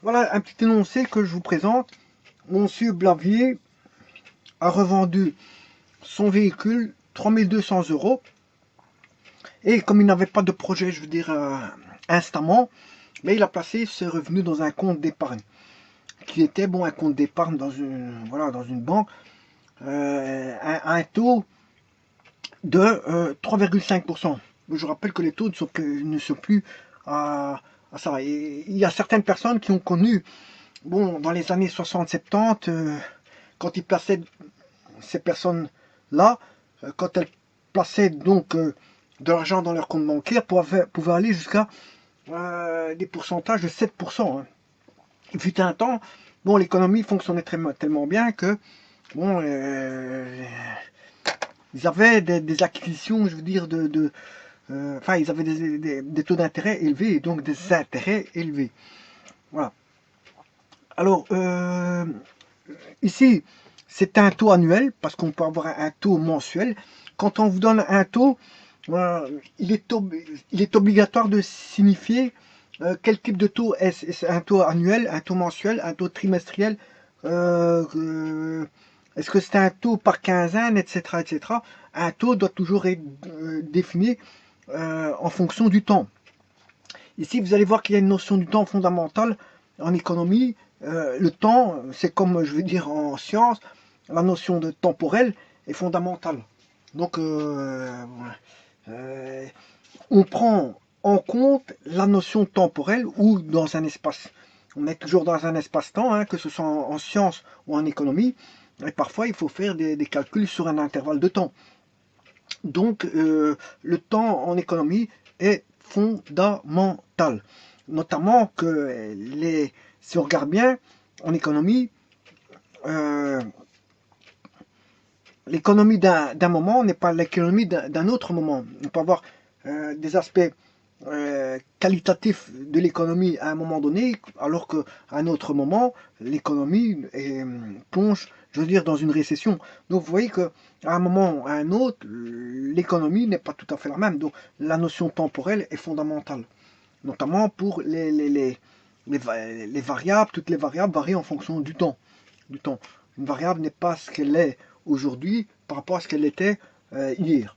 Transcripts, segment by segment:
Voilà un petit énoncé que je vous présente. Monsieur Blavier a revendu son véhicule 3200 € et comme il n'avait pas de projet, je veux dire, instamment, mais il a placé ses revenus dans un compte d'épargne qui était bon un compte d'épargne dans une voilà dans une banque un taux de 3,5%. Je rappelle que les taux ne sont plus à ça. Et il y a certaines personnes qui ont connu, bon, dans les années 60-70, quand ils plaçaient ces personnes-là, quand elles plaçaient donc de l'argent dans leur compte bancaire, pouvaient aller jusqu'à des pourcentages de 7%. Hein. Il fut un temps, bon, l'économie fonctionnait tellement bien que, bon, ils avaient des acquisitions, je veux dire, enfin, ils avaient des taux d'intérêt élevés et donc des intérêts élevés. Voilà. Alors, ici, c'est un taux annuel parce qu'on peut avoir un taux mensuel. Quand on vous donne un taux, il est obligatoire de signifier quel type de taux est-ce. Est-ce un taux annuel, un taux mensuel, un taux trimestriel, est-ce que c'est un taux par quinzaine, etc., etc. Un taux doit toujours être défini en fonction du temps. Ici, vous allez voir qu'il y a une notion du temps fondamentale en économie. Le temps, c'est comme je veux dire en science, la notion de temporel est fondamentale. Donc, euh, on prend en compte la notion temporelle ou dans un espace. On est toujours dans un espace-temps, hein, que ce soit en science ou en économie. Et parfois, il faut faire des calculs sur un intervalle de temps. Donc, le temps en économie est fondamental. Notamment que si on regarde bien, en économie, euh, l'économie d'un moment n'est pas l'économie d'un autre moment. On peut avoir des aspects qualitatifs de l'économie à un moment donné, alors qu'à un autre moment, l'économie plonge, je veux dire, dans une récession. Donc vous voyez qu'à un moment ou à un autre, l'économie n'est pas tout à fait la même. Donc la notion temporelle est fondamentale, notamment pour les variables. Toutes les variables varient en fonction du temps. Du temps. Une variable n'est pas ce qu'elle est aujourd'hui par rapport à ce qu'elle était hier.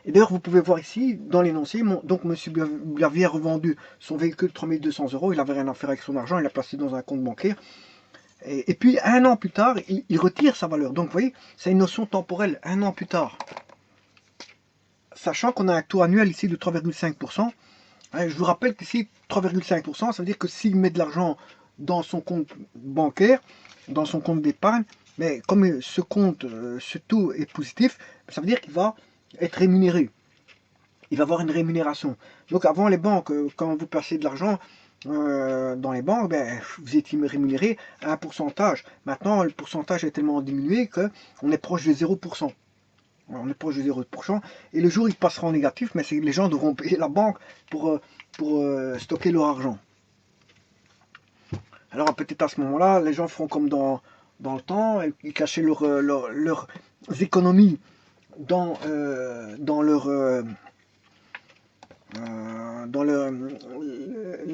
Et d'ailleurs, vous pouvez voir ici, dans l'énoncé, donc M. Blavier a revendu son véhicule 3200 €, il n'avait rien à faire avec son argent, il l'a placé dans un compte bancaire. Et puis, un an plus tard, il retire sa valeur. Donc, vous voyez, c'est une notion temporelle, un an plus tard. Sachant qu'on a un taux annuel ici de 3,5%. Je vous rappelle qu'ici, 3,5%, ça veut dire que s'il met de l'argent dans son compte bancaire, dans son compte d'épargne, mais comme ce compte, ce taux est positif, ça veut dire qu'il va être rémunéré. Il va avoir une rémunération. Donc avant les banques, quand vous placez de l'argent dans les banques, ben, vous étiez rémunéré à un pourcentage. Maintenant, le pourcentage est tellement diminué qu'on est proche de 0%. On est proche de 0%. Et le jour où il passera en négatif, mais les gens devront payer la banque pour stocker leur argent. Alors peut-être à ce moment-là, les gens feront comme dans le temps, ils cachaient leurs économies dans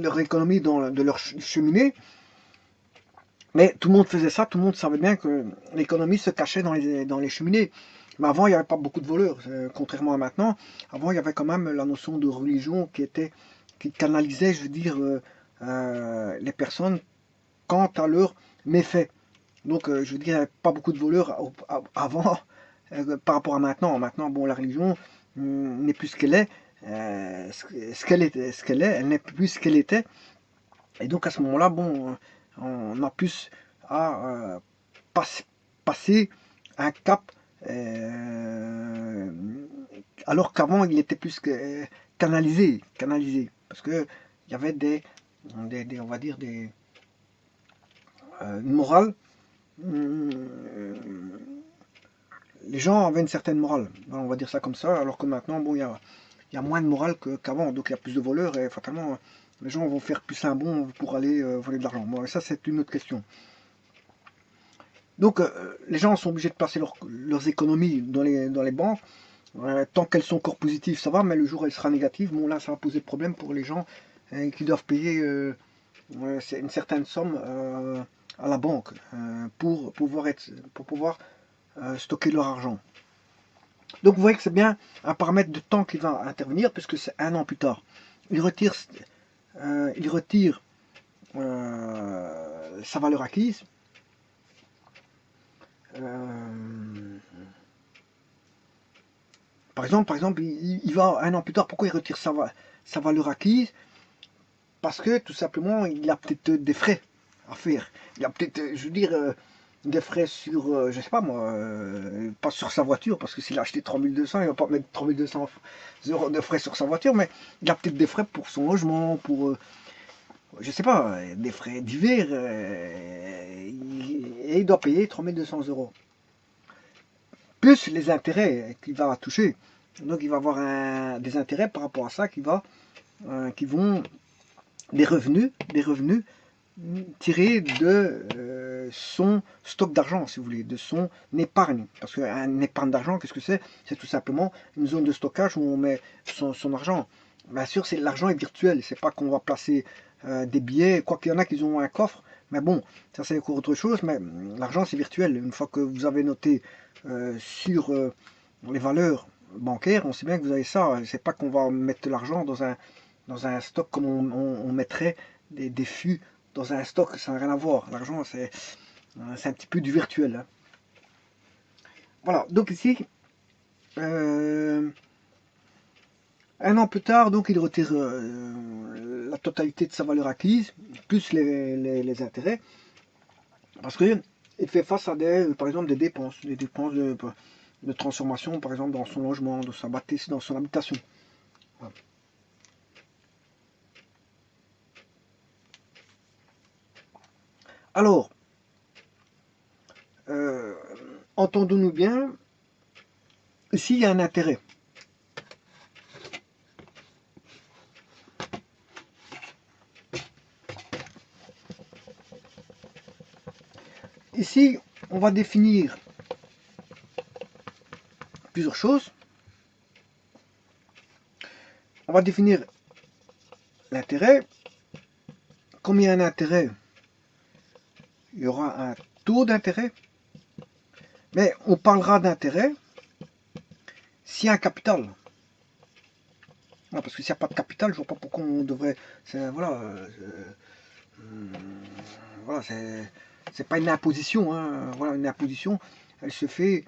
leur économie de leur cheminée. Mais tout le monde faisait ça, tout le monde savait bien que l'économie se cachait dans les cheminées. Mais avant, il n'y avait pas beaucoup de voleurs, contrairement à maintenant. Avant, il y avait quand même la notion de religion qui canalisait, je veux dire, les personnes quant à leurs méfaits. Donc, je veux dire, il n'y avait pas beaucoup de voleurs avant par rapport à maintenant. Maintenant, bon, la religion n'est plus ce qu'elle est. Ce qu'elle est, elle n'est plus ce qu'elle était. Et donc, à ce moment-là, bon, on a plus à passer un cap, alors qu'avant, il était plus que canalisé. Parce que il y avait on va dire, une morale. Les gens avaient une certaine morale, on va dire ça comme ça, alors que maintenant, bon, il y a moins de morale qu'avant, donc il y a plus de voleurs et fatalement, les gens vont faire plus un bon pour aller voler de l'argent. Bon, ça, c'est une autre question. Donc, les gens sont obligés de placer leurs économies dans les banques. Tant qu'elles sont encore positives, ça va, mais le jour où elles seront négatives, bon, là, ça va poser problème pour les gens qui doivent payer c'est une certaine somme à la banque pour pouvoir stocker leur argent. Donc vous voyez que c'est bien un paramètre de temps qui va intervenir, puisque c'est un an plus tard. Il retire sa valeur acquise. Par exemple, il va un an plus tard. Pourquoi il retire sa valeur acquise? Parce que tout simplement, il a peut-être des frais à faire. Il a peut-être, je veux dire, des frais sur, je sais pas moi, pas sur sa voiture, parce que s'il a acheté 3200, il va pas mettre 3200 € de frais sur sa voiture, mais il a peut-être des frais pour son logement, pour, je sais pas, des frais divers, et il doit payer 3200 €. Plus les intérêts qu'il va toucher. Donc il va avoir des intérêts par rapport à ça qui vont des revenus tirés de son stock d'argent, si vous voulez, de son épargne. Parce qu'un épargne d'argent, qu'est-ce que c'est? C'est tout simplement une zone de stockage où on met son argent. Bien sûr, l'argent est virtuel, c'est pas qu'on va placer des billets, quoi qu'il y en a qui ont un coffre, mais bon, ça c'est encore autre chose, mais l'argent c'est virtuel. Une fois que vous avez noté sur les valeurs bancaires, on sait bien que vous avez ça, c'est pas qu'on va mettre de l'argent dans un stock comme on mettrait des fûts dans un stock, ça n'a rien à voir. L'argent, c'est un petit peu du virtuel. Hein. Voilà, donc ici, un an plus tard, donc il retire la totalité de sa valeur acquise, plus les intérêts, parce qu'il fait face à par exemple des dépenses de transformation, par exemple dans son logement, dans son habitation. Voilà. Alors, entendons-nous bien, ici il y a un intérêt. Ici, on va définir plusieurs choses. On va définir l'intérêt. Comme il y a un intérêt, il y aura un taux d'intérêt. Mais on parlera d'intérêt s'il y a un capital. Parce que s'il n'y a pas de capital, je ne vois pas pourquoi on devrait... Voilà, c'est pas une imposition. Hein. Voilà, une imposition, elle se fait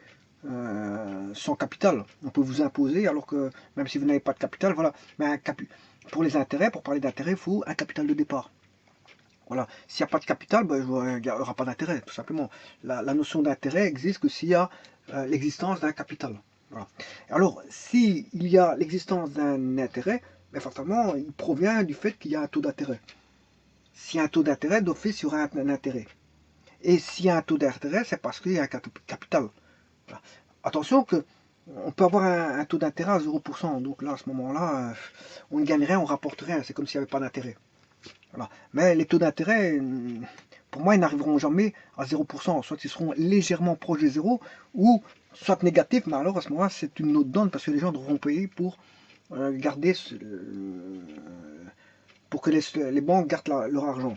sans capital. On peut vous imposer alors que même si vous n'avez pas de capital, voilà. Mais pour les intérêts, pour parler d'intérêt, il faut un capital de départ. Voilà. S'il n'y a pas de capital, ben, il n'y aura pas d'intérêt, tout simplement. La notion d'intérêt existe que s'il y a l'existence d'un capital. Voilà. Alors, s'il y a l'existence d'un intérêt, ben, forcément, il provient du fait qu'il y a un taux d'intérêt. S'il y a un taux d'intérêt, d'office, il y aura un intérêt. Et s'il y a un taux d'intérêt, c'est parce qu'il y a un capital. Voilà. Attention que on peut avoir un taux d'intérêt à 0%. Donc là, à ce moment-là, on ne gagne rien, on rapporte rien. C'est comme s'il n'y avait pas d'intérêt. Voilà. Mais les taux d'intérêt, pour moi, ils n'arriveront jamais à 0%. Soit ils seront légèrement proches de zéro, ou soit négatifs, mais alors à ce moment-là, c'est une autre donne, parce que les gens devront payer pour garder, pour que les banques gardent leur argent.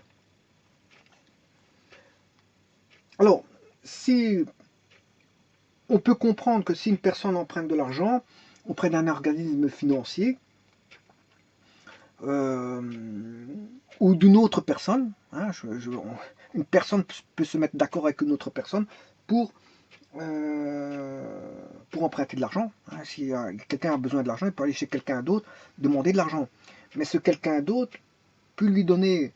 Alors, si on peut comprendre que si une personne emprunte de l'argent auprès d'un organisme financier, ou d'une autre personne, hein, une personne peut se mettre d'accord avec une autre personne pour emprunter de l'argent. Hein. Si quelqu'un a besoin de l'argent, il peut aller chez quelqu'un d'autre demander de l'argent. Mais ce quelqu'un d'autre peut lui donner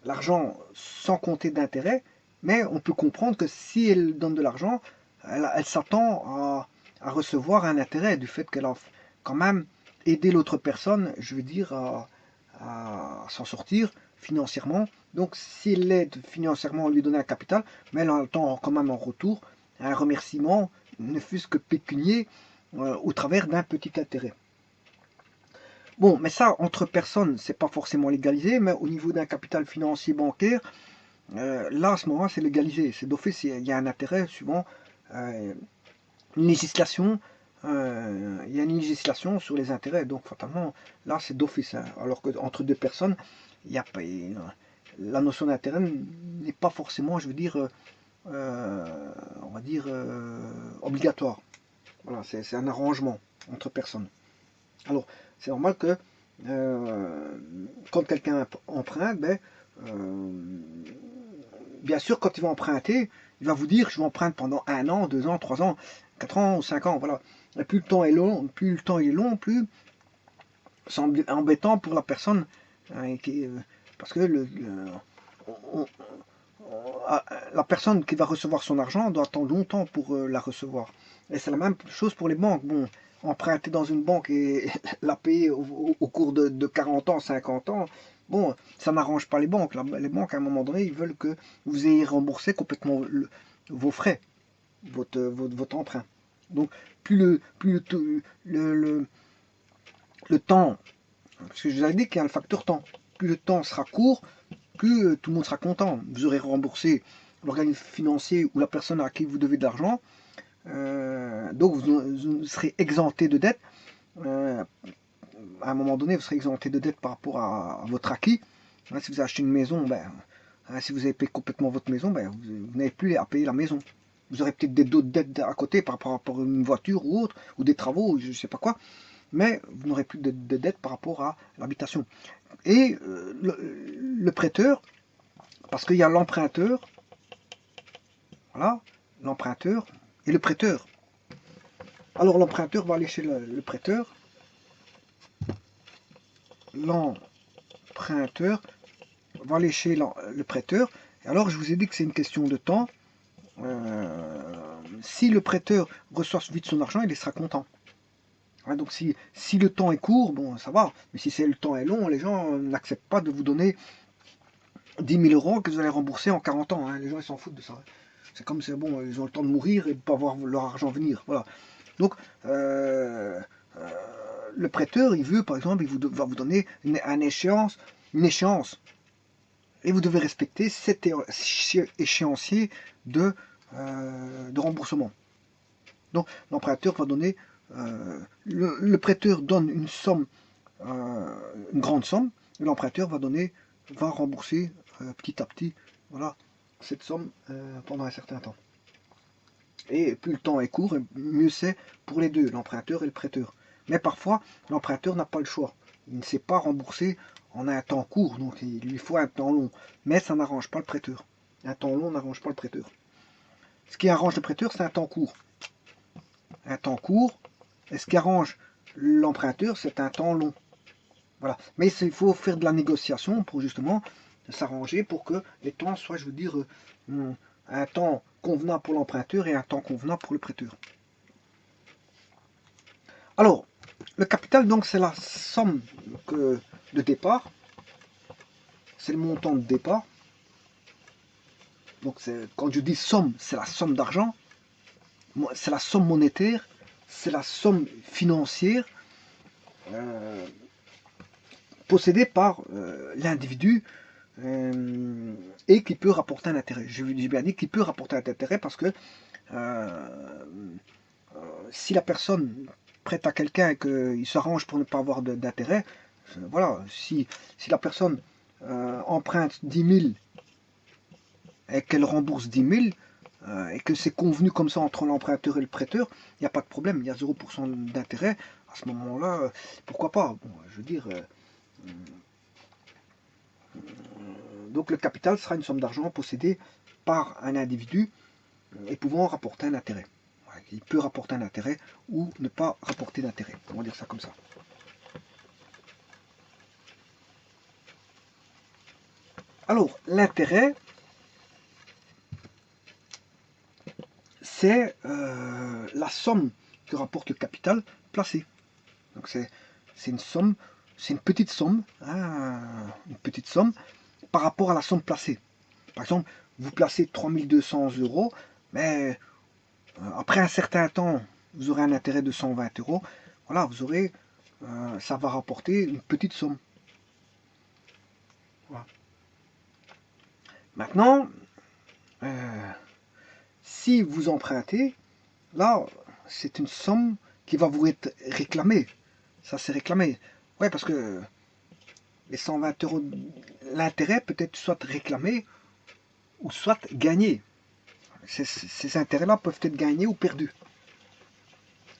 l'argent sans compter d'intérêt, mais on peut comprendre que si elle donne de l'argent, elle s'attend à recevoir un intérêt du fait qu'elle a quand même aidé l'autre personne, je veux dire, à s'en sortir financièrement. Donc si elle l'aide financièrement, on lui donne un capital, mais elle attend quand même en retour un remerciement, ne fût-ce que pécunier, au travers d'un petit intérêt. Bon, mais ça, entre personnes, c'est pas forcément légalisé, mais au niveau d'un capital financier bancaire, là, à ce moment, c'est légalisé. C'est d'office, il y a un intérêt suivant une législation. Il y a une législation sur les intérêts, donc fatalement, là, c'est d'office. Hein, alors qu'entre deux personnes, il n'y a pas... la notion d'intérêt n'est pas forcément, je veux dire, on va dire, obligatoire. Voilà, c'est un arrangement entre personnes. Alors, c'est normal que quand quelqu'un emprunte, ben, bien sûr, quand il va emprunter, il va vous dire, je vais emprunter pendant 1 an, 2 ans, 3 ans, 4 ans ou 5 ans, voilà. Et plus le temps est long, plus c'est embêtant pour la personne, hein, parce que on- la personne qui va recevoir son argent doit attendre longtemps pour la recevoir. Et c'est la même chose pour les banques. Bon, emprunter dans une banque et la payer au cours de 40 ans, 50 ans, bon, ça n'arrange pas les banques. Les banques, à un moment donné, ils veulent que vous ayez remboursé complètement vos frais, votre emprunt. Donc, plus le temps, parce que je vous avais dit qu'il y a le facteur temps, plus le temps sera court, plus tout le monde sera content. Vous aurez remboursé l'organisme financier ou la personne à qui vous devez de l'argent, donc vous serez exempté de dette. À un moment donné, vous serez exempté de dette par rapport à votre acquis. Hein, si vous achetez une maison, ben, hein, si vous avez payé complètement votre maison, ben, vous n'avez plus à payer la maison. Vous aurez peut-être d'autres dettes à côté par rapport à une voiture ou autre, ou des travaux, je ne sais pas quoi, mais vous n'aurez plus de dettes par rapport à l'habitation. Et le prêteur, parce qu'il y a l'emprunteur, voilà, l'emprunteur et le prêteur. Alors l'emprunteur va aller chez le prêteur, l'emprunteur va aller chez le prêteur. Et alors je vous ai dit que c'est une question de temps. Si le prêteur reçoit vite son argent, il sera content. Hein, donc si le temps est court, bon ça va. Mais si le temps est long, les gens n'acceptent pas de vous donner 10 000 euros que vous allez rembourser en 40 ans. Hein. Les gens ils s'en foutent de ça. C'est comme c'est bon, ils ont le temps de mourir et de ne pas voir leur argent venir. Voilà. Donc le prêteur, il veut par exemple, va vous donner une échéance. Et vous devez respecter cet échéancier de remboursement. Donc l'emprunteur va donner, le prêteur donne une somme, une grande somme, et l'emprunteur va rembourser petit à petit, voilà, cette somme pendant un certain temps. Et plus le temps est court, mieux c'est pour les deux, l'emprunteur et le prêteur. Mais parfois, l'emprunteur n'a pas le choix. Il ne sait pas rembourser en un temps court, donc il lui faut un temps long. Mais ça n'arrange pas le prêteur. Un temps long n'arrange pas le prêteur. Ce qui arrange le prêteur, c'est un temps court. Un temps court, et ce qui arrange l'emprunteur, c'est un temps long. Voilà. Mais il faut faire de la négociation pour justement s'arranger pour que les temps soient, je veux dire, un temps convenable pour l'emprunteur et un temps convenable pour le prêteur. Alors, le capital, donc, c'est la somme de départ. C'est le montant de départ. Donc, quand je dis somme, c'est la somme d'argent. C'est la somme monétaire. C'est la somme financière possédée par l'individu et qui peut rapporter un intérêt. Je dis bien dit qu'il peut rapporter un intérêt parce que si la personne prête à quelqu'un et qu'il s'arrange pour ne pas avoir d'intérêt, voilà, si la personne emprunte 10 000 et qu'elle rembourse 10 000, et que c'est convenu comme ça entre l'emprunteur et le prêteur, il n'y a pas de problème, il y a 0% d'intérêt, à ce moment-là, pourquoi pas, bon, je veux dire, donc le capital sera une somme d'argent possédée par un individu et pouvant rapporter un intérêt. Il peut rapporter un intérêt ou ne pas rapporter d'intérêt. On va dire ça comme ça. Alors, l'intérêt, c'est la somme que rapporte le capital placé. Donc c'est une somme, c'est une petite somme, hein, une petite somme par rapport à la somme placée. Par exemple, vous placez 3200 euros, mais après un certain temps, vous aurez un intérêt de 120 euros. Voilà, vous aurez, ça va rapporter une petite somme. Voilà. Maintenant, si vous empruntez, là, c'est une somme qui va vous être réclamée. Ça, c'est réclamé. Ouais, parce que les 120 euros, l'intérêt peut être soit réclamé ou soit gagné. Ces intérêts-là peuvent être gagnés ou perdus.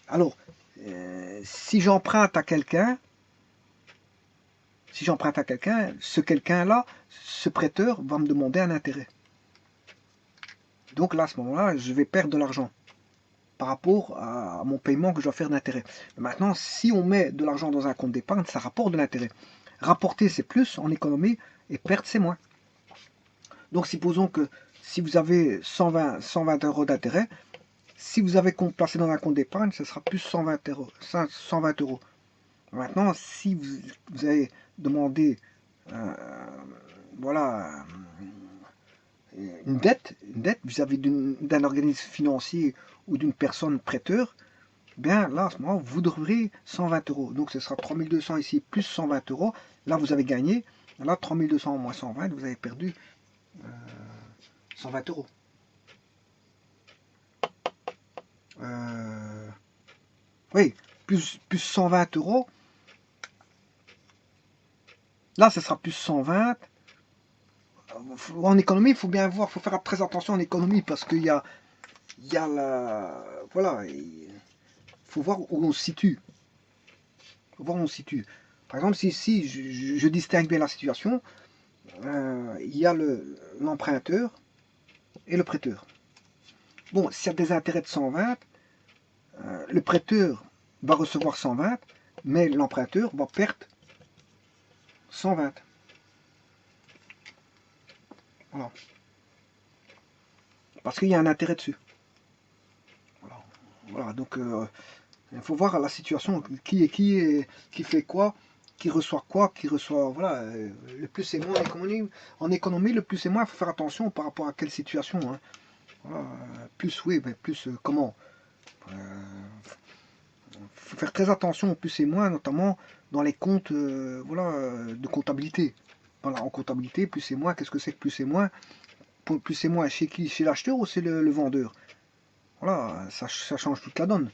Alors, si j'emprunte à quelqu'un, ce quelqu'un-là, ce prêteur va me demander un intérêt. Donc là, à ce moment-là, je vais perdre de l'argent par rapport à mon paiement que je dois faire d'intérêt. Maintenant, si on met de l'argent dans un compte d'épargne, ça rapporte de l'intérêt. Rapporter, c'est plus en économie, et perdre, c'est moins. Donc, supposons que si vous avez 120 euros d'intérêt, si vous avez placé dans un compte d'épargne, ce sera plus 120 euros. 120 euros. Maintenant, si vous avez demandé voilà, une dette vis-à-vis d'un organisme financier ou d'une personne prêteur, bien là, à ce moment, vous devrez 120 euros. Donc, ce sera 3200 ici, plus 120 euros. Là, vous avez gagné. Là, 3200 moins 120, vous avez perdu 120 euros. Oui, plus 120 euros. Là, ce sera plus 120. En économie, il faut bien voir, il faut faire très attention en économie parce qu'il y a la... Voilà, il faut voir où on se situe. Par exemple, si je distingue bien la situation, il y a l'emprunteur et le prêteur. Bon, s'il y a des intérêts de 120, le prêteur va recevoir 120, mais l'emprunteur va perdre 120. Voilà. Parce qu'il y a un intérêt dessus. Voilà, donc il faut voir la situation, qui fait quoi, qui reçoit, voilà, le plus et moins en économie, le plus et moins, il faut faire attention par rapport à quelle situation, hein. Voilà, plus, oui, mais plus, comment, faut faire très attention au plus et moins, notamment dans les comptes, voilà, de comptabilité. Voilà, en comptabilité, plus et moins, qu'est-ce que c'est que plus et moins? Plus et moins, chez qui? Chez l'acheteur ou c'est le vendeur? Voilà, ça change toute la donne.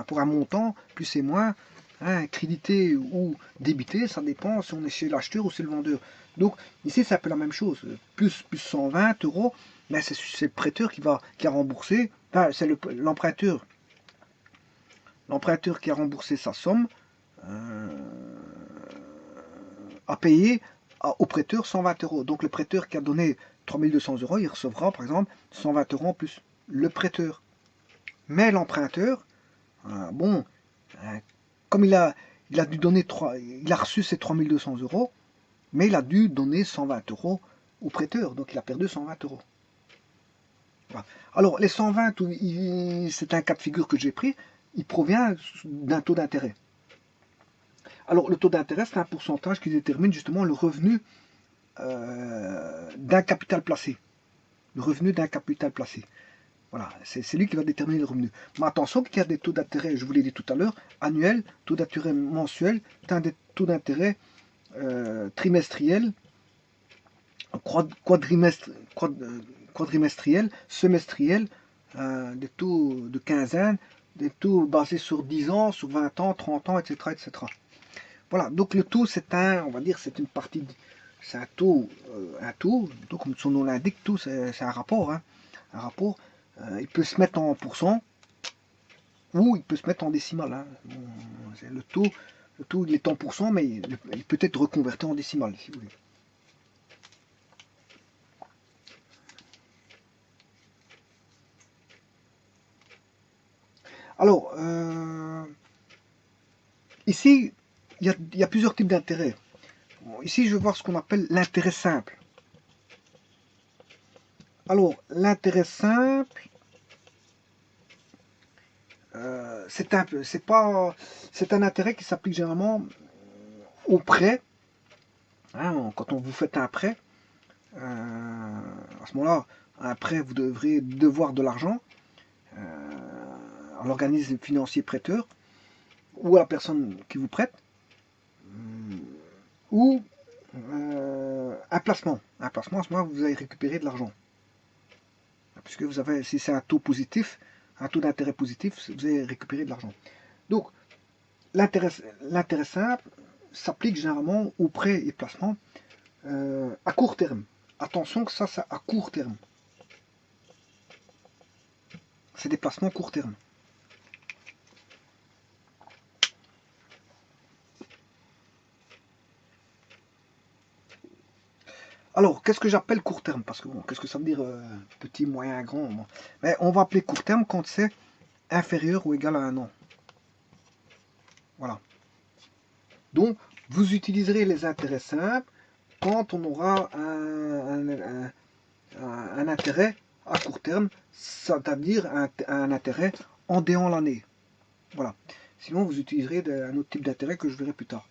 Pour un montant, plus et moins, hein, crédité ou débité, ça dépend si on est chez l'acheteur ou c'est le vendeur. Donc ici, c'est un peu la même chose. Plus 120 euros, mais c'est le prêteur qui a remboursé, enfin, c'est l'emprunteur. L'emprunteur qui a remboursé sa somme a payé au prêteur 120 euros. Donc le prêteur qui a donné 3200 euros, il recevra par exemple 120 euros en plus. Le prêteur. Mais l'emprunteur, bon, comme il a dû donner il a reçu ses 3200 euros, mais il a dû donner 120 euros au prêteur, donc il a perdu 120 euros. Voilà. Alors les 120, c'est un cas de figure que j'ai pris, il provient d'un taux d'intérêt. Alors le taux d'intérêt, c'est un pourcentage qui détermine justement le revenu d'un capital placé. Le revenu d'un capital placé. Voilà, c'est lui qui va déterminer le revenu. Mais attention qu'il y a des taux d'intérêt, je vous l'ai dit tout à l'heure, annuels, taux d'intérêt mensuel, des taux d'intérêt trimestriels, quadrimestriels, semestriels, des taux de quinzaine, des taux basés sur 10 ans, sur 20 ans, 30 ans, etc. etc. Voilà, donc le taux, on va dire, c'est une partie, c'est un taux, donc comme son nom l'indique, taux, c'est un rapport, hein, un rapport. Il peut se mettre en pourcent ou il peut se mettre en décimal. Hein. Bon, le taux il est en pourcent, mais il peut être reconverti en décimal, si vous voulez. Alors, ici, il y a plusieurs types d'intérêts. Bon, ici, je vais voir ce qu'on appelle l'intérêt simple. Alors, l'intérêt simple, c'est un intérêt qui s'applique généralement au prêt. Hein, quand on vous fait un prêt, à ce moment-là, un prêt, vous devrez devoir de l'argent à l'organisme financier prêteur ou à la personne qui vous prête, ou un placement. Un placement, à ce moment-là, vous allez récupérer de l'argent. Puisque vous avez, si c'est un taux positif, un taux d'intérêt positif, vous allez récupérer de l'argent. Donc, l'intérêt simple s'applique généralement aux prêts et placements à court terme. Attention que ça, c'est à court terme. C'est des placements court terme. Alors, qu'est-ce que j'appelle court terme? Parce que bon, qu'est-ce que ça veut dire petit, moyen, grand? Bon. Mais on va appeler court terme quand c'est inférieur ou égal à un an. Voilà. Donc, vous utiliserez les intérêts simples quand on aura un intérêt à court terme, c'est-à-dire un intérêt en déant l'année. Voilà. Sinon, vous utiliserez un autre type d'intérêt que je verrai plus tard.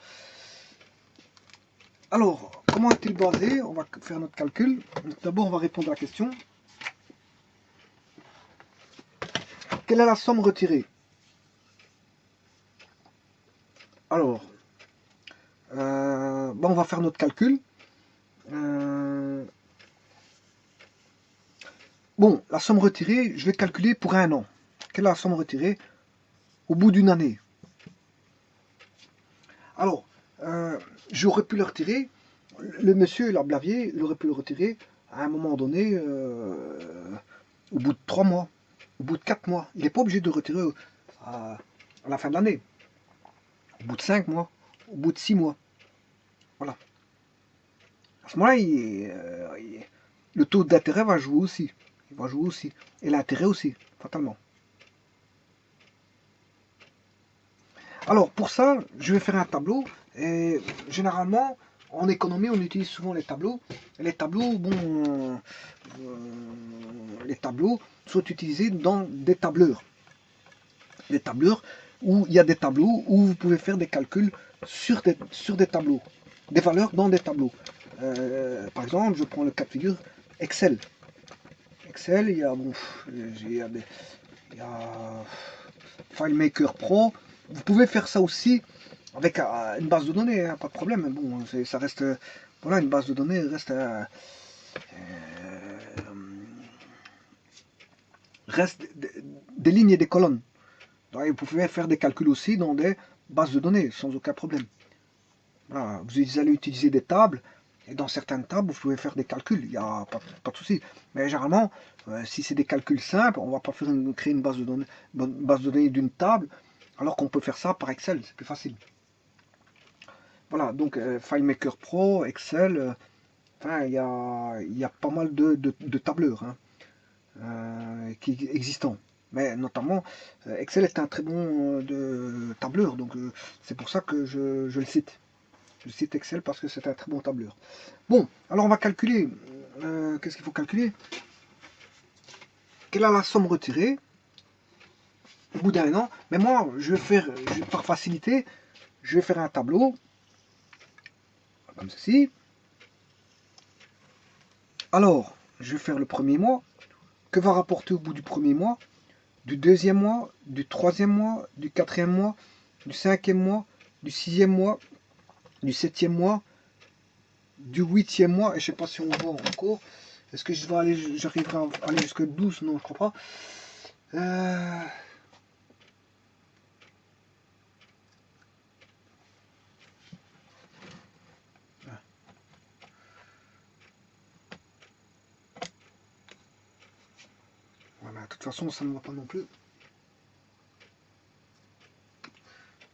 Alors, comment est-il basé? On va faire notre calcul. D'abord, on va répondre à la question. Quelle est la somme retirée? Alors, on va faire notre calcul. Bon, la somme retirée, je vais calculer pour un an. Quelle est la somme retirée au bout d'une année? Alors, j'aurais pu le retirer. Le monsieur, Blavier, il aurait pu le retirer à un moment donné, au bout de 3 mois, au bout de 4 mois. Il n'est pas obligé de le retirer à la fin de l'année. Au bout de 5 mois, au bout de 6 mois. Voilà. À ce moment-là, le taux d'intérêt va jouer aussi. Il va jouer aussi. Et l'intérêt aussi, fatalement. Alors, pour ça, je vais faire un tableau. Et généralement, en économie, on utilise souvent les tableaux. Et les tableaux, bon, les tableaux sont utilisés dans des tableurs. Des tableurs où il y a des tableaux où vous pouvez faire des calculs sur des tableaux. Des valeurs dans des tableaux. Par exemple, je prends le cas de figure Excel. Excel, il y a, bon, il y a FileMaker Pro. Vous pouvez faire ça aussi avec une base de données, hein, pas de problème. Bon, ça reste, voilà, une base de données reste des lignes et des colonnes. Donc, vous pouvez faire des calculs aussi dans des bases de données sans aucun problème. Voilà, vous allez utiliser des tables. Et dans certaines tables, vous pouvez faire des calculs, il n'y a pas de souci. Mais généralement, si c'est des calculs simples, on ne va pas créer une base de données d'une table, alors qu'on peut faire ça par Excel, c'est plus facile. Voilà, donc FileMaker Pro, Excel, enfin, il y a pas mal de tableurs qui existants. Mais notamment, Excel est un très bon tableur, donc c'est pour ça que je le cite. Je cite Excel parce que c'est un très bon tableur. Bon, alors on va calculer. Qu'est-ce qu'il faut calculer? Quelle est la somme retirée au bout d'un an? Mais moi, par facilité, je vais faire un tableau comme ceci. Alors, je vais faire le premier mois. Que va rapporter au bout du premier mois, du deuxième mois, du troisième mois, du quatrième mois, du cinquième mois, du sixième mois, du septième mois, du huitième mois, et je sais pas si on voit encore. Est-ce que j'arriverai à aller jusqu'à 12? Non, je crois pas. Voilà, de toute façon, ça ne va pas non plus.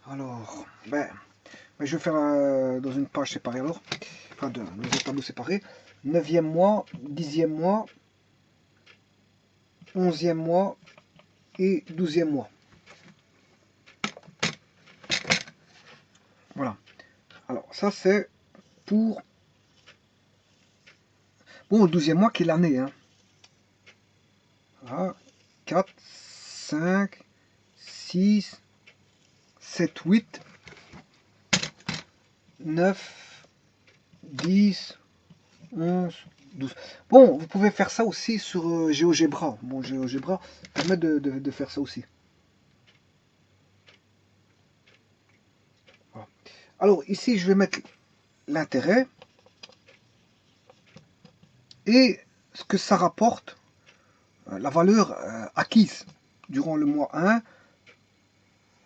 Alors, je vais faire dans une page séparée alors. Enfin, dans un tableau séparé. 9e mois, 10e mois, 11e mois et 12e mois. Voilà. Alors, ça c'est pour... Bon, le 12e mois qui est l'année. Hein. Voilà. 4, 5, 6, 7, 8, 9, 10, 11, 12. Bon, vous pouvez faire ça aussi sur GeoGebra. Bon, GeoGebra permet de faire ça aussi. Voilà. Alors, ici, je vais mettre l'intérêt et ce que ça rapporte, la valeur acquise durant le mois 1.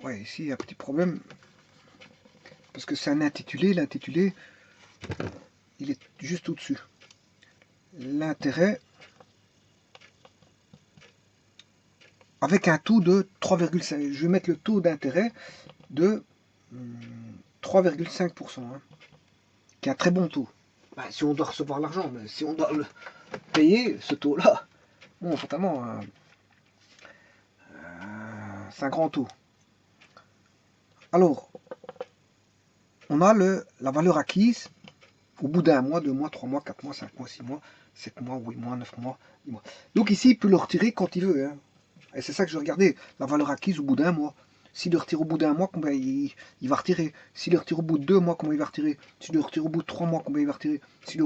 Ouais, ici, il y a un petit problème. Parce que c'est un intitulé. L'intitulé, il est juste au-dessus. L'intérêt avec un taux de 3,5. Je vais mettre le taux d'intérêt de 3,5%, hein, qui est un très bon taux. Bah, si on doit recevoir l'argent, mais si on doit le payer, ce taux-là, bon, fatalement, c'est un grand taux. Alors, on a la valeur acquise au bout d'un mois, 2 mois, 3 mois, 4 mois, 5 mois, 6 mois, 7 mois, 8 mois, 9 mois, 10 mois. Donc ici, il peut le retirer quand il veut, hein. Et c'est ça que je regardais, la valeur acquise au bout d'un mois. S'il le retire au bout d'un mois, combien il va retirer? S'il le retire au bout de 2 mois, combien il va retirer? S'il le retire au bout de 3 mois, combien il va retirer? S'il le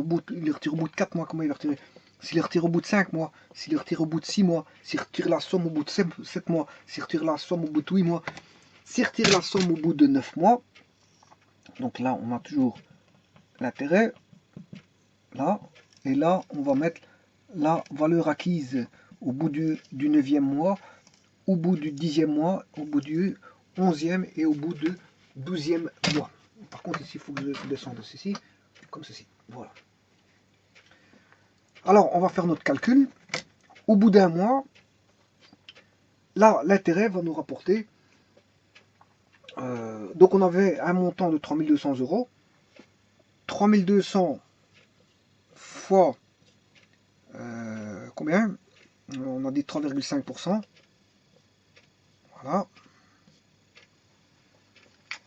retire au bout de 4 mois, combien il va retirer? S'il le retire au bout de 5 mois, s'il le retire au bout de 6 mois, s'il retire la somme au bout de 7 mois, s'il retire la somme au bout de 8 mois, s'il retire la somme au bout de 9 mois, donc là on a toujours l'intérêt, là, et là on va mettre la valeur acquise au bout du 9e mois, au bout du 10e mois, au bout du 11e et au bout du 12e mois. Par contre ici il faut que je descende ceci, comme ceci, voilà. Alors on va faire notre calcul. Au bout d'un mois, là l'intérêt va nous rapporter, donc on avait un montant de 3200 €, 3200 fois combien? On a dit 3,5%. Voilà.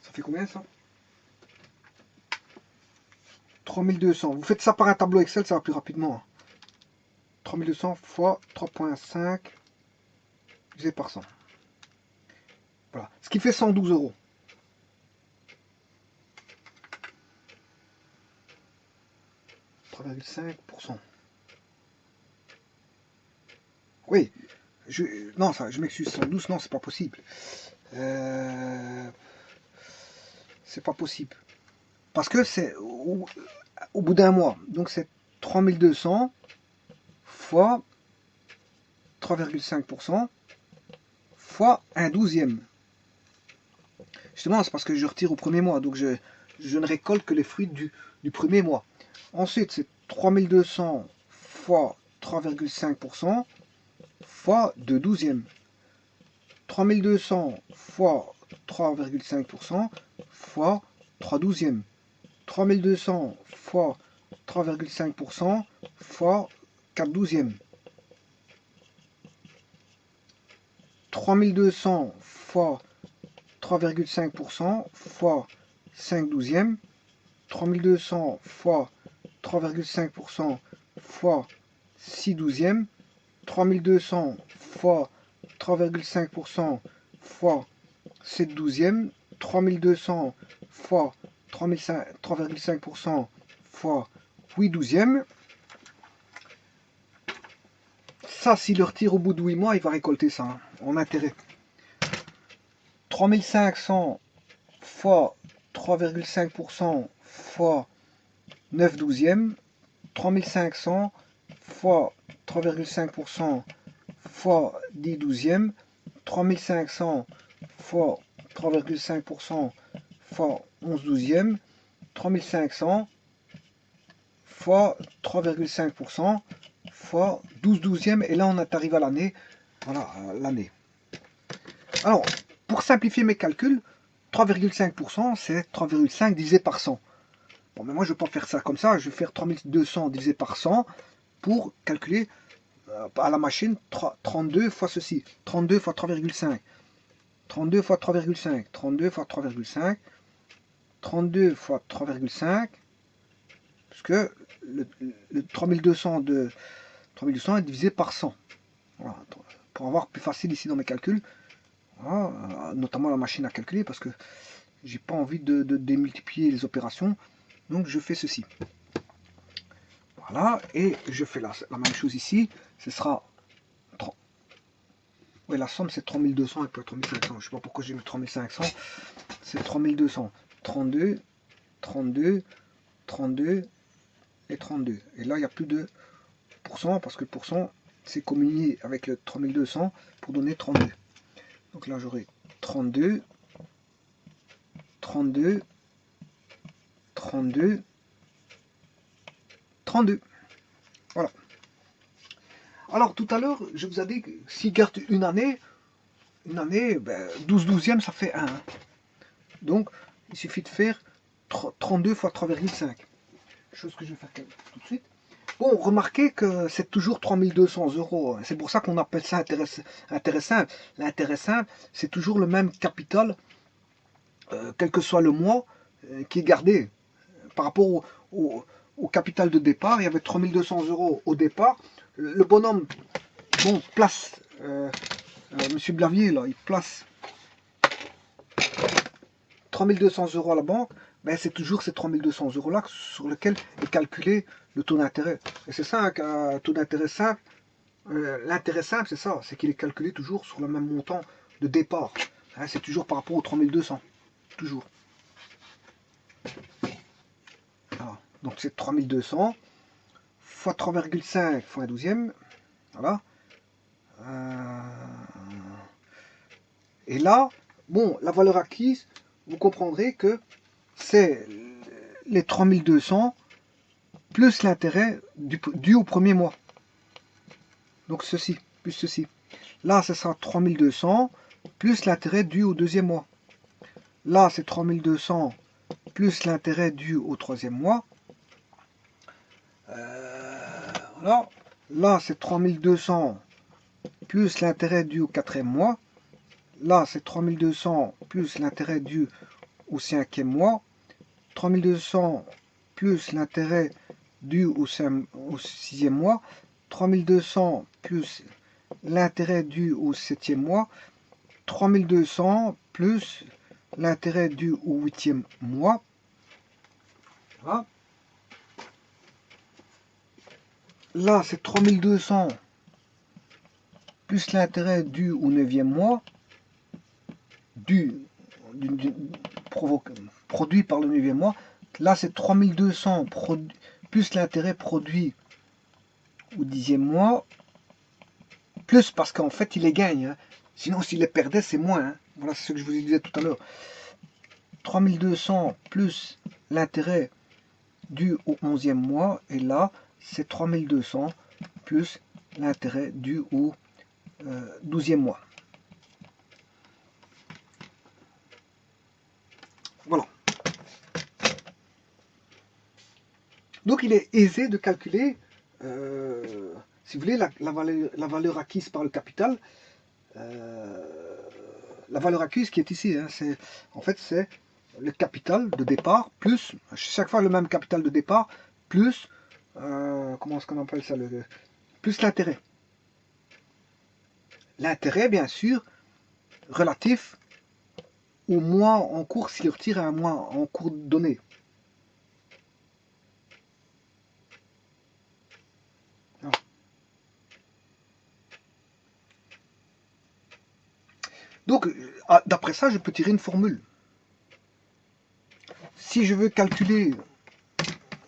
Ça fait combien ça? 3200. Vous faites ça par un tableau Excel, ça va plus rapidement. 3200 fois 3,5 divisé par 100. Voilà. Ce qui fait 112 €. Oui, non, ça, je m'excuse, 112, non, c'est pas possible. C'est pas possible. Parce que c'est au bout d'un mois. Donc c'est 3200 fois 3,5% fois un 12e. Justement, c'est parce que je retire au premier mois. Donc je ne récolte que les fruits du premier mois. Ensuite, c'est 3200 fois 3,5% fois 2 douzièmes. 3200 fois 3,5% fois 3 douzièmes. 3200 fois 3,5% fois 4 douzièmes. 3200 fois 3,5% fois 5 douzièmes. 3200 fois 3,5% fois 6 douzièmes. 3200 fois 3,5% fois 7 douzièmes. 3200 fois 3,5% fois 8 douzièmes. Ça, s'il le retire au bout de 8 mois, il va récolter ça, hein, en intérêt. 3500 fois 3,5% fois 9 douzièmes. 3500 fois 3,5% fois 10 douzièmes. 3500 fois 3,5% fois 11 douzièmes. 3500 fois 3,5% fois 12 douzièmes. Et là, on arrive à l'année. Voilà, l'année. Alors, pour simplifier mes calculs, 3,5%, c'est 3,5 divisé par 100. Bon, mais moi, je ne vais pas faire ça comme ça. Je vais faire 3200 divisé par 100 pour calculer à la machine 32 fois ceci. 32 fois 3,5. 32 fois 3,5. 32 fois 3,5. 32 fois 3,5. Parce que le 3200 est divisé par 100. Voilà, pour avoir plus facile ici dans mes calculs. Voilà, notamment la machine à calculer parce que j'ai pas envie de démultiplier les opérations, donc je fais ceci. Voilà, et je fais la même chose ici. Ce sera ouais, la somme c'est 3200 et pas 3500. Je sais pas pourquoi j'ai mis 3500. C'est 3200. 32, 32, 32 et 32. Et là il n'y a plus de pourcent parce que le pourcent c'est combiné avec le 3200 pour donner 32. Donc là j'aurai 32, 32, 32, 32. Voilà. Alors tout à l'heure, je vous ai dit que s'il garde une année, ben, 12 douzièmes, ça fait 1. Donc, il suffit de faire 32 fois 3,5. Chose que je vais faire tout de suite. Bon, remarquez que c'est toujours 3200 euros. C'est pour ça qu'on appelle ça intérêt simple. L'intérêt simple, c'est toujours le même capital, quel que soit le mois, qui est gardé. Par rapport au capital de départ, il y avait 3200 euros au départ. Le bonhomme, bon, place, Monsieur Blavier, là, il place 3200 euros à la banque, ben c'est toujours ces 3200 euros là sur lesquels est calculé le taux d'intérêt. Et c'est ça un taux d'intérêt simple. L'intérêt simple, c'est ça, c'est qu'il est calculé toujours sur le même montant de départ. Hein, c'est toujours par rapport aux 3200. Toujours. Voilà. Donc c'est 3200 fois 3,5 fois un douzième. Voilà. Et là, bon, la valeur acquise, vous comprendrez que c'est les 3200 plus l'intérêt dû au premier mois. Donc ceci, plus ceci. Là, ce sera 3200 plus l'intérêt dû au deuxième mois. Là, c'est 3200 plus l'intérêt dû au troisième mois. Voilà. Là, c'est 3200 plus l'intérêt dû au quatrième mois. Là, c'est 3200 plus l'intérêt dû au cinquième mois. 3200 plus l'intérêt dû au sixième mois. 3200 plus l'intérêt dû au septième mois. 3200 plus l'intérêt dû au huitième mois. Voilà. Là, c'est 3200 plus l'intérêt dû au neuvième mois, produit par le neuvième mois. Là, c'est 3200 plus l'intérêt produit au dixième mois, plus parce qu'en fait, il les gagne. Hein. Sinon, s'il les perdait, c'est moins. Hein. Voilà, c'est ce que je vous disais tout à l'heure. 3200 plus l'intérêt dû au 11e mois, et là, c'est 3200 plus l'intérêt dû au 12e mois. Voilà. Donc il est aisé de calculer, si vous voulez, la valeur acquise par le capital. La valeur acquise qui est ici, hein, en fait c'est le capital de départ plus, chaque fois le même capital de départ, plus, comment est-ce qu'on appelle ça, plus l'intérêt. L'intérêt, bien sûr, relatif au mois en cours, s'il retire un mois en cours donné. Donc, d'après ça, je peux tirer une formule. Si je veux calculer,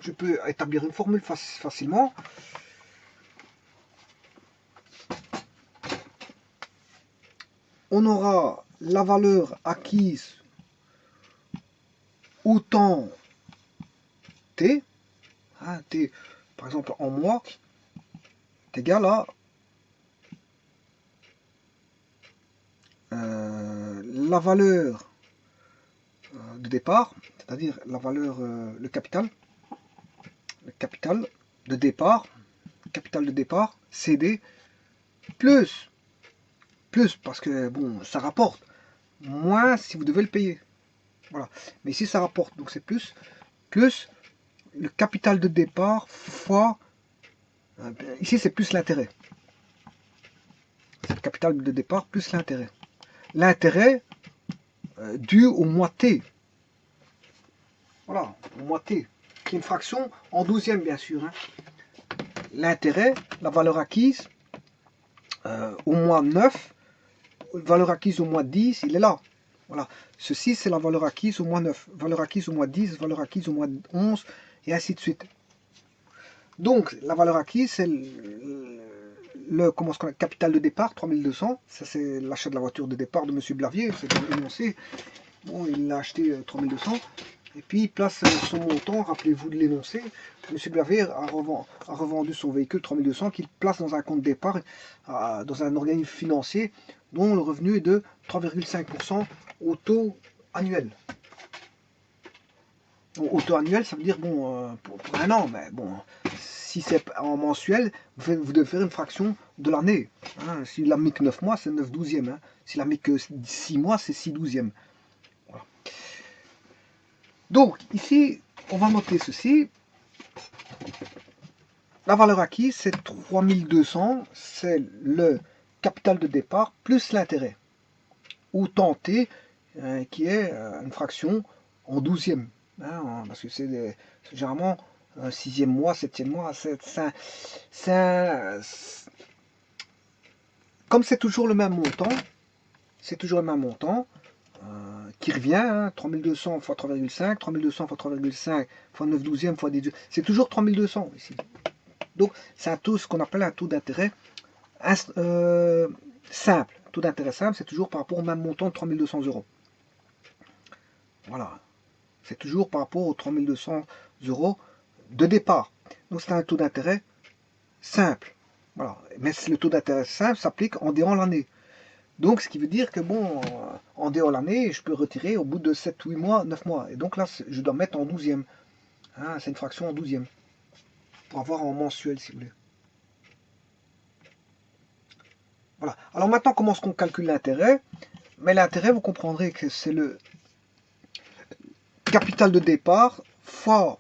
je peux établir une formule facilement. On aura la valeur acquise au temps t, hein, t par exemple en mois, est égal à la valeur de départ, c'est-à-dire la valeur, le capital de départ, CD, plus parce que bon, ça rapporte, moins si vous devez le payer. Voilà. Mais ici ça rapporte, donc c'est plus le capital de départ fois, ici c'est plus l'intérêt. C'est le capital de départ plus l'intérêt. L'intérêt dû au mois T. Voilà, au mois T. Qui est une fraction en douzième, bien sûr. Hein. L'intérêt, la valeur acquise au mois 9, valeur acquise au mois 10, il est là. Voilà. Ceci, c'est la valeur acquise au mois 9. Valeur acquise au mois 10, valeur acquise au mois 11, et ainsi de suite. Donc, la valeur acquise, c'est le capital de départ, 3200. Ça, c'est l'achat de la voiture de départ de M. Blavier. C'est énoncé. Bon, il l'a acheté 3200. Et puis il place son montant, rappelez-vous de l'énoncé. M. Blavier a revendu son véhicule 3200 qu'il place dans un compte d'épargne, dans un organisme financier dont le revenu est de 3,5% au taux annuel. Bon, au taux annuel, ça veut dire bon pour un an, mais bon, si c'est en mensuel, vous devez faire une fraction de l'année. Hein. S'il a mis que 9 mois, c'est 9 douzièmes. Hein. S'il a mis que 6 mois, c'est 6 douzièmes. Voilà. Donc, ici, on va noter ceci. La valeur acquise, c'est 3200, c'est le capital de départ plus l'intérêt. Ou tenter, qui est une fraction en douzième. Hein, parce que c'est généralement 6e mois, 7e mois, comme c'est toujours le même montant, qui revient, hein, 3200 fois 3,5, 3200 fois 3,5 fois 9 douzièmes fois 10, c'est toujours 3200 ici. Donc c'est un taux, ce qu'on appelle un taux d'intérêt simple. Taux d'intérêt simple, c'est toujours par rapport au même montant de 3200 euros. Voilà. C'est toujours par rapport aux 3200 euros de départ. Donc c'est un taux d'intérêt simple. Voilà. Mais le taux d'intérêt simple s'applique en déant l'année. Donc ce qui veut dire que bon, en déant l'année, je peux retirer au bout de 7, 8 mois, 9 mois. Et donc là, je dois mettre en douzième. Hein, c'est une fraction en douzième. Pour avoir en mensuel, si vous voulez. Voilà. Alors maintenant, comment est-ce qu'on calcule l'intérêt? Mais l'intérêt, vous comprendrez que c'est le capital de départ fois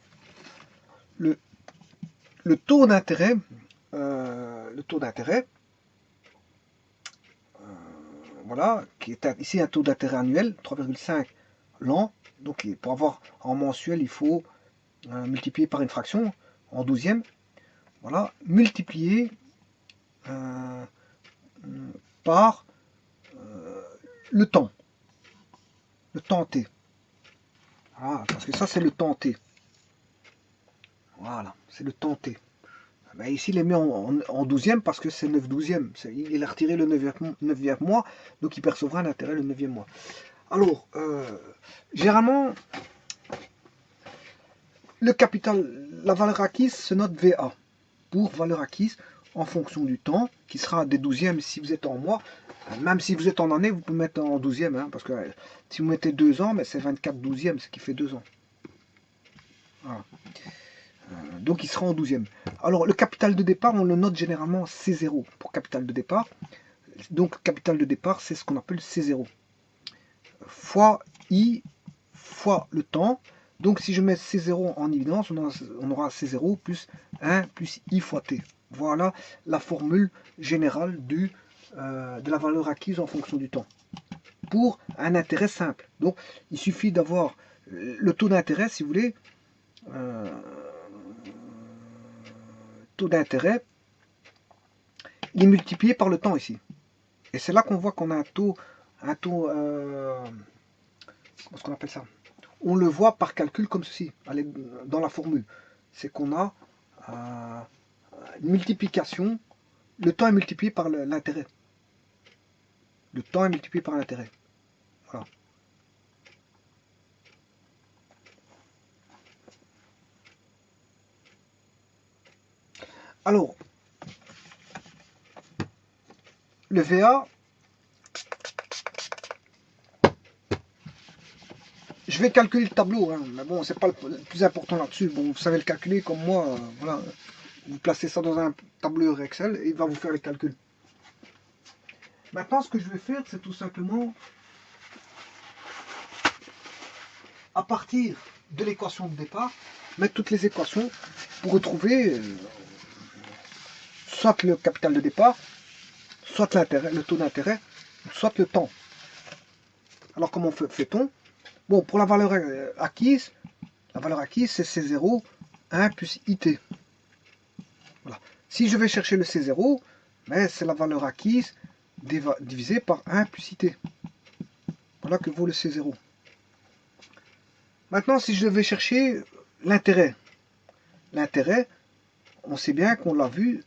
le taux d'intérêt. Voilà, qui est ici un taux d'intérêt annuel, 3,5 l'an. Donc pour avoir en mensuel, il faut multiplier par une fraction en douzième. Voilà, multiplier par le temps T. Voilà, parce que ça c'est le temps T. Voilà, c'est le temps T. Ben ici il est mis en douzième parce que c'est 9 douzièmes. Il a retiré le 9e mois, donc il percevra un intérêt le 9e mois. Alors, généralement, le capital, la valeur acquise se note VA pour valeur acquise en fonction du temps, qui sera des douzièmes si vous êtes en mois. Même si vous êtes en année, vous pouvez mettre en douzième, hein, parce que si vous mettez 2 ans, mais c'est 24 douzièmes, ce qui fait 2 ans. Voilà. Donc il sera en douzième. Alors le capital de départ, on le note généralement C0 pour capital de départ. Donc capital de départ, c'est ce qu'on appelle C0. Fois I fois le temps. Donc si je mets C0 en évidence, on aura C0 plus 1 plus I fois T. Voilà la formule générale de la valeur acquise en fonction du temps. Pour un intérêt simple. Donc il suffit d'avoir le taux d'intérêt, si vous voulez, taux d'intérêt, il est multiplié par le temps ici. Et c'est là qu'on voit qu'on a un taux, comment est-ce qu'on appelle ça? On le voit par calcul comme ceci, dans la formule. C'est qu'on a une multiplication, le temps est multiplié par l'intérêt. Le temps est multiplié par l'intérêt. Voilà. Alors, le VA, je vais calculer le tableau, hein, mais bon, c'est pas le plus important là-dessus. Bon, vous savez le calculer comme moi, voilà. Vous placez ça dans un tableur Excel et il va vous faire les calculs. Maintenant, ce que je vais faire, c'est tout simplement, à partir de l'équation de départ, mettre toutes les équations pour retrouver soit le capital de départ, soit l'intérêt, le taux d'intérêt, soit le temps. Alors comment fait-on? Bon, pour la valeur acquise c'est C0, 1 plus IT. Voilà. Si je vais chercher le C0, ben, c'est la valeur acquise divisée par 1 plus IT. Voilà que vaut le C0. Maintenant, si je vais chercher l'intérêt, on sait bien qu'on l'a vu,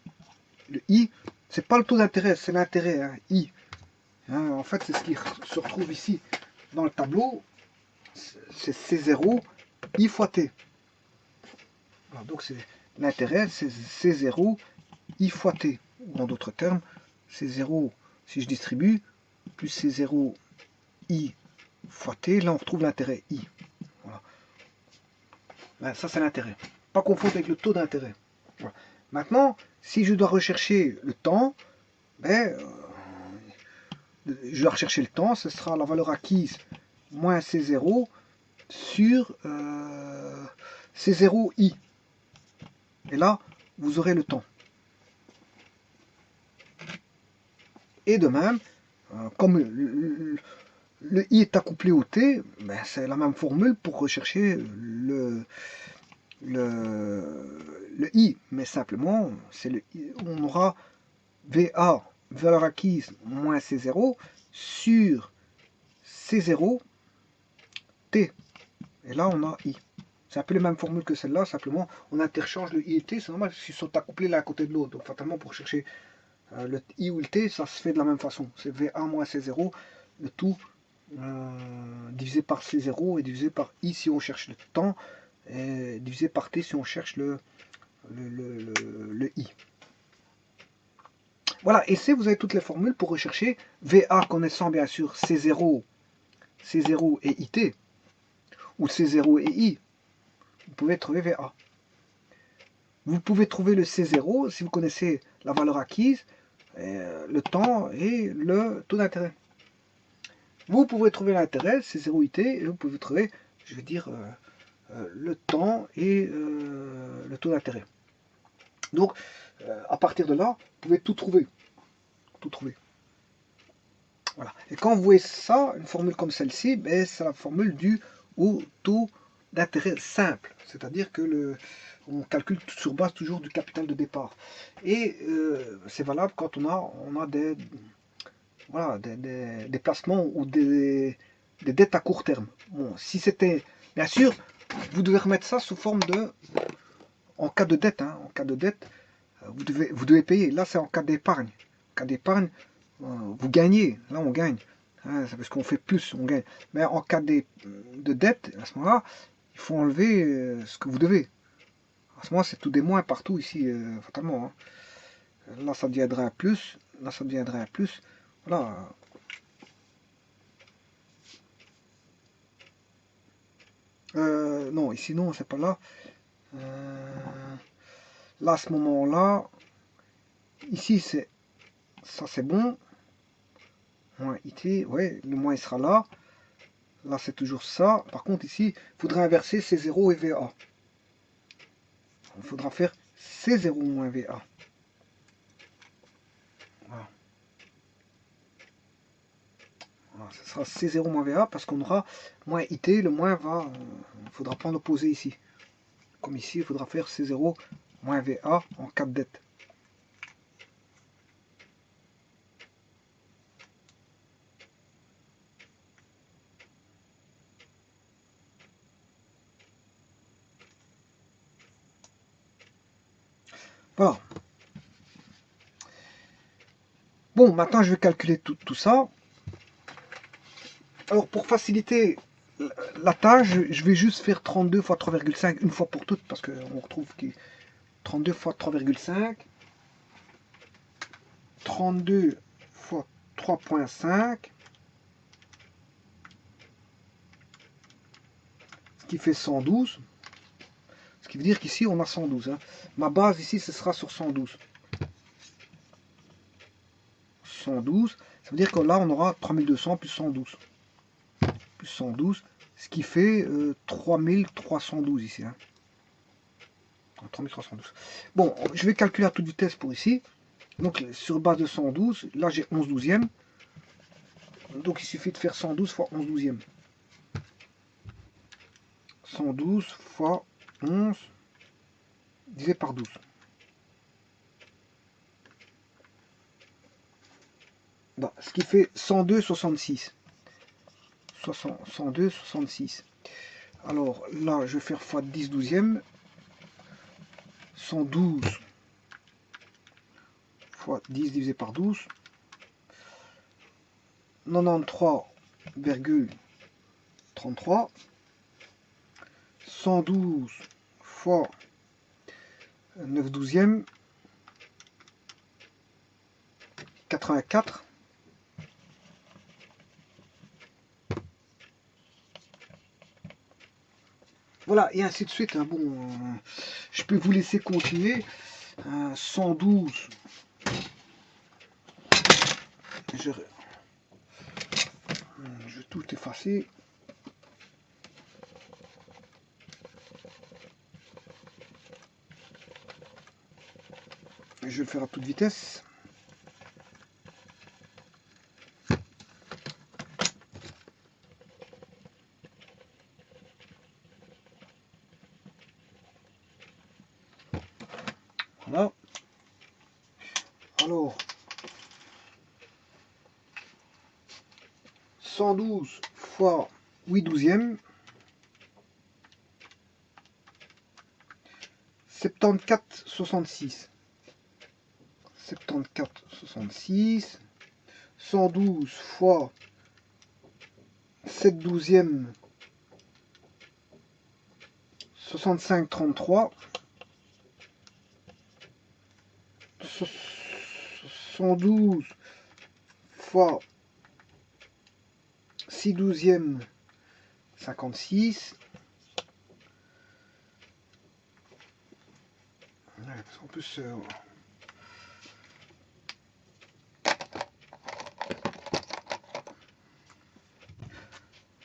le I, c'est pas le taux d'intérêt, c'est l'intérêt, hein, I. Hein, en fait, c'est ce qui se retrouve ici dans le tableau, c'est C0 I fois T. Voilà, donc c'est l'intérêt, c'est C0 I fois T. Ou en d'autres termes, C0, si je distribue, plus C0 I fois T, là on retrouve l'intérêt I. Voilà. Ben, ça c'est l'intérêt. Pas confondre avec le taux d'intérêt. Voilà. Maintenant, si je dois rechercher le temps, ben, je dois rechercher le temps, ce sera la valeur acquise moins C0 sur C0I. Et là, vous aurez le temps. Et de même, comme le I est accouplé au T, ben c'est la même formule pour rechercher le I. Mais simplement, on aura VA, valeur acquise, moins C0, sur C0, T. Et là, on a I. C'est un peu les mêmes formules que celle-là, simplement on interchange le I et T, c'est normal parce qu'ils sont accouplés l'un à côté de l'autre. Donc fatalement pour chercher le I ou le T, ça se fait de la même façon. C'est VA moins C0, le tout divisé par C0 et divisé par I si on cherche le temps, et divisé par T si on cherche le I. Voilà, et ici vous avez toutes les formules pour rechercher VA connaissant bien sûr C0 et IT, ou C0 et I. Vous pouvez trouver VA. Vous pouvez trouver le C0 si vous connaissez la valeur acquise, le temps et le taux d'intérêt. Vous pouvez trouver l'intérêt, C0 IT, et vous pouvez trouver, je vais dire, le temps et le taux d'intérêt. Donc, à partir de là, vous pouvez tout trouver. Tout trouver. Voilà. Et quand vous voyez ça, une formule comme celle-ci, ben, c'est la formule du taux d'intérêt simple. C'est-à-dire que on calcule sur base toujours du capital de départ. Et c'est valable quand on a des, voilà, des placements ou des dettes à court terme. Bon, si c'était, bien sûr, vous devez remettre ça sous forme de, en cas de dette, hein, en cas de dette, vous devez payer. Là, c'est en cas d'épargne. En cas d'épargne, vous gagnez. Là, on gagne. Hein, c'est parce qu'on fait plus, on gagne. Mais en cas de dette, à ce moment-là, il faut enlever ce que vous devez. À ce moment, c'est tout des moins partout ici, fatalement. Hein. Là, ça deviendrait un plus. Là, ça deviendrait un plus. Voilà. Non, ici, non, c'est pas là. Là, à ce moment-là, ici, c'est ça, c'est bon. Moins IT, ouais, le moins il sera là. Là, c'est toujours ça. Par contre, ici, il faudra inverser C0 et VA. Il faudra faire C0 moins VA. Voilà. Voilà, ce sera C0 moins VA parce qu'on aura moins IT, le moins va. Il ne faudra pas l'opposer ici. Comme ici, il faudra faire C0 moins VA en cas de dette. Voilà. Bon, maintenant je vais calculer tout ça. Alors pour faciliter la tâche, je vais juste faire 32 fois 3,5 une fois pour toutes, parce qu'on retrouve qui 32 fois 3,5, 32 fois 3,5, ce qui fait 112. Ce qui veut dire qu'ici on a 112. Hein. Ma base ici, ce sera sur 112. 112, ça veut dire que là on aura 3200 plus 112. Plus 112, ce qui fait 3312 ici. Hein. 3312. Bon, je vais calculer à toute vitesse pour ici. Donc sur base de 112, là j'ai 11 douzièmes. Donc il suffit de faire 112 fois 11 douzièmes. 112 fois 11 divisé par 12. Bon, ce qui fait 102,66. 102,66. Alors là, je vais faire fois 10 douzièmes. 112 fois 10 divisé par 12. 93,33. 112 fois 9 douzièmes, 84. Voilà, et ainsi de suite. Hein. Bon, je peux vous laisser continuer. 112. Je vais tout effacer. Je vais le faire à toute vitesse. Voilà. Alors, 112 fois 8 douzièmes, 74,66. 74,66. 112 fois 7 douzièmes, 65,33. 112 fois 6 douzièmes, 56. En plus,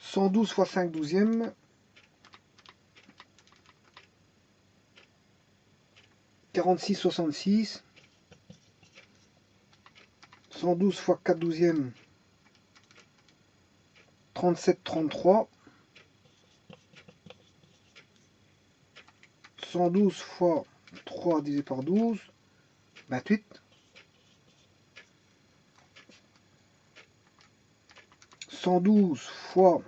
112 fois 5 douzièmes, 46,66. 112 fois 4 douzièmes, 37,33. 112 fois 3 divisé par 12, 28. 112 fois...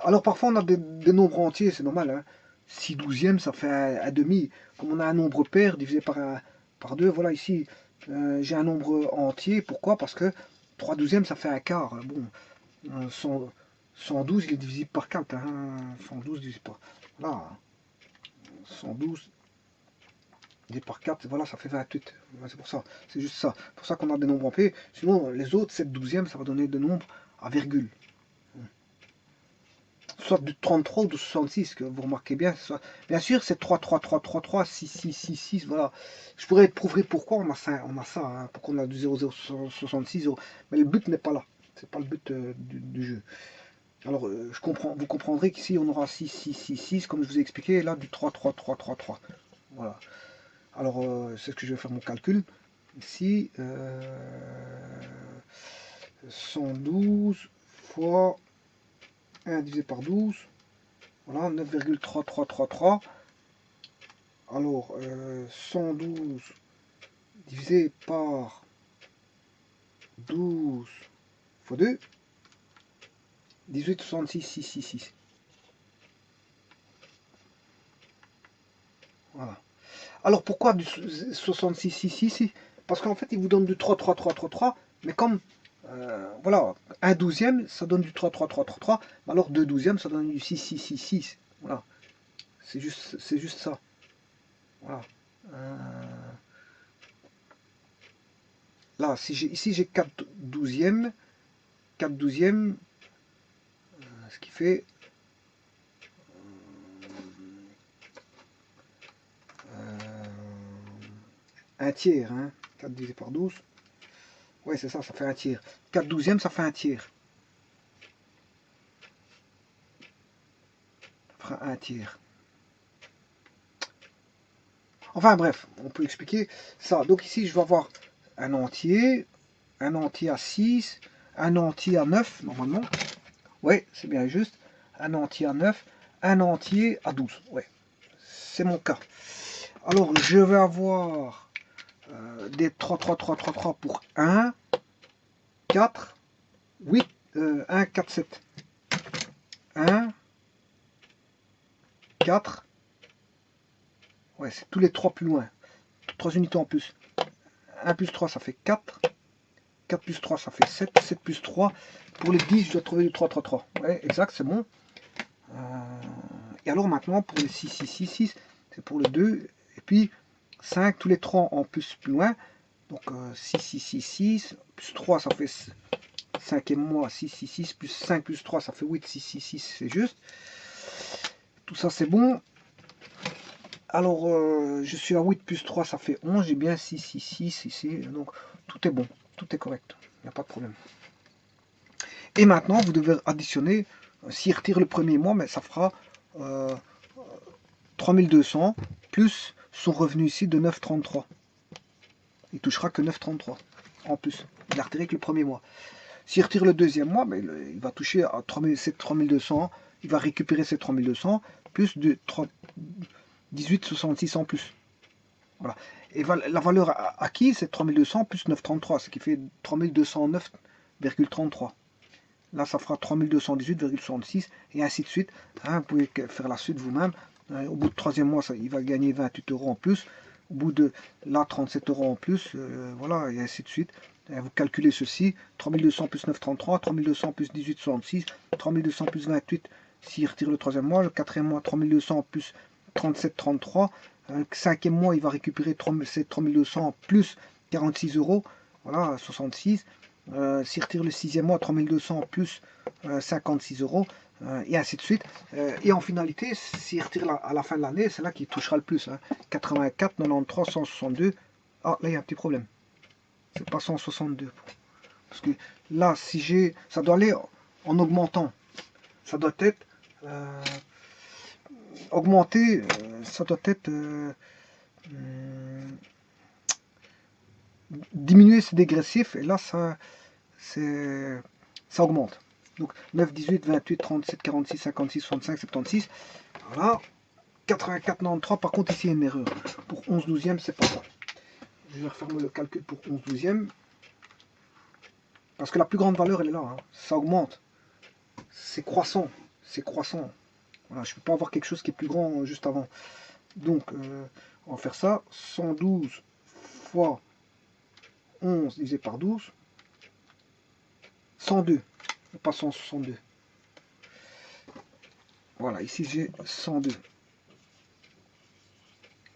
alors parfois on a des nombres entiers, c'est normal. Hein. 6 douzièmes, ça fait un demi. Comme on a un nombre pair divisé par 2, voilà ici, j'ai un nombre entier. Pourquoi? Parce que 3 douzièmes, ça fait un quart. Bon, 112, il est divisible par 4. Hein. 112 divisé par... Voilà. 112 divisé par 4, voilà, ça fait 28. C'est pour ça. C'est juste ça. C'est pour ça qu'on a des nombres entiers. Sinon, les autres, 7 douzièmes, ça va donner des nombres à virgule. Soit du 33 ou du 66, que vous remarquez bien. Bien sûr, c'est 3, 3, 3, 3, 3, 6, 6, 6, 6, voilà. Je pourrais prouver pourquoi on a ça, hein, pourquoi on a du 0, 0, 66, 0. Mais le but n'est pas là. C'est pas le but du jeu. Alors, vous comprendrez qu'ici, on aura 6, 6, 6, 6, comme je vous ai expliqué, et là, du 3, 3, 3, 3, 3. Voilà. Alors, c'est ce que je vais faire mon calcul. Ici, 112 fois 1 divisé par 12. Voilà, 9,3333. Alors, 112 divisé par 12 fois 2, 18,66, 666. Voilà. Alors, pourquoi du 66, 666? Parce qu'en fait, il vous donne du 3, 3, 3, 3, 3. Mais comme, voilà, un douzième, ça donne du 3, 3, 3, 3, 3. Alors, 2 douzièmes, ça donne du 6, 6, 6, 6. Voilà. C'est juste ça. Voilà. Là, ici j'ai 4 douzièmes, 4 douzièmes, ce qui fait un tiers. Hein. 4 divisé par 12. Ouais, c'est ça, ça fait un tiers. 4 douzièmes, ça fait un tiers. Ça fera un tiers. Enfin bref, on peut expliquer ça. Donc ici, je vais avoir un entier à 6, un entier à 9, normalement. Ouais, c'est bien juste. Un entier à 9, un entier à 12. Ouais, c'est mon cas. Alors, je vais avoir des 3, 3, 3, 3, 3 pour 1, 4, 8, 1, 4, 7. 1, 4. Ouais, c'est tous les 3 plus loin. 3 unités en plus. 1 plus 3, ça fait 4. 4 plus 3, ça fait 7. 7 plus 3. Pour les 10, je dois trouver du 3, 3, 3. Ouais, exact, c'est bon. Et alors maintenant, pour le 6, 6, 6, 6, c'est pour le 2. Et puis 5, tous les 3 en plus loin. Donc 6, 6, 6, 6, plus 3, ça fait 5e mois, 6, 6, 6, plus 5, plus 3, ça fait 8, 6, 6, 6, c'est juste. Tout ça, c'est bon. Alors, je suis à 8 plus 3, ça fait 11. J'ai bien 6, 6, 6 ici. Donc, tout est bon. Tout est correct. Il n'y a pas de problème. Et maintenant, vous devez additionner. S'il retire le premier mois, mais ça fera 3200 plus son revenu ici de 9,33. Il touchera que 9,33 en plus. Il a retiré que le premier mois. S'il retire le deuxième mois, ben, il va toucher à 3200. Il va récupérer ces 3200 plus de 18,66 en plus. Voilà. Et la valeur acquise, c'est 3200 plus 9,33, ce qui fait 3209,33. Là, ça fera 3218,66 et ainsi de suite. Hein, vous pouvez faire la suite vous-même. Au bout du troisième mois, il va gagner 28 euros en plus. Au bout de là, 37 euros en plus. Voilà, et ainsi de suite. Vous calculez ceci. 3200 plus 9,33, 3200 plus 18,66, 3200 plus 28 s'il retire le troisième mois. Le quatrième mois, 3200 plus 37,33. Le cinquième mois, il va récupérer 3200 plus 46 euros. Voilà, 66. S'il retire le sixième mois, 3200 plus 56 euros, et ainsi de suite. Et en finalité, s'il retire à la fin de l'année, c'est là qu'il touchera le plus. Hein. 84, 93, 162. Ah, là, il y a un petit problème. C'est pas 162. Parce que là, si j'ai... Ça doit aller en augmentant. Ça doit être... augmenter, ça doit être... diminuer, c'est dégressif. Et là, ça augmente. Donc 9, 18, 28, 37, 46, 56, 65, 76. Voilà. 84, 93. Par contre, ici, il y a une erreur. Pour 11 douzième, c'est pas ça. Je vais refermer le calcul pour 11 douzième. Parce que la plus grande valeur, elle est là. Hein. Ça augmente. C'est croissant. C'est croissant. Voilà, je ne peux pas avoir quelque chose qui est plus grand juste avant. Donc, on va faire ça. 112 fois 11 divisé par 12. 102. Pas 162. Voilà, ici j'ai 102.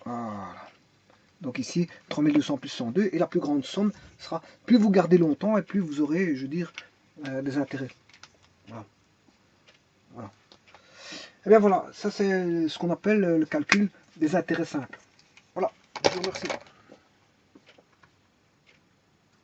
Voilà. Donc ici, 3200 plus 102. Et la plus grande somme sera, plus vous gardez longtemps et plus vous aurez, je veux dire, des intérêts. Voilà. Voilà. Et bien voilà, ça c'est ce qu'on appelle le calcul des intérêts simples. Voilà, je vous remercie.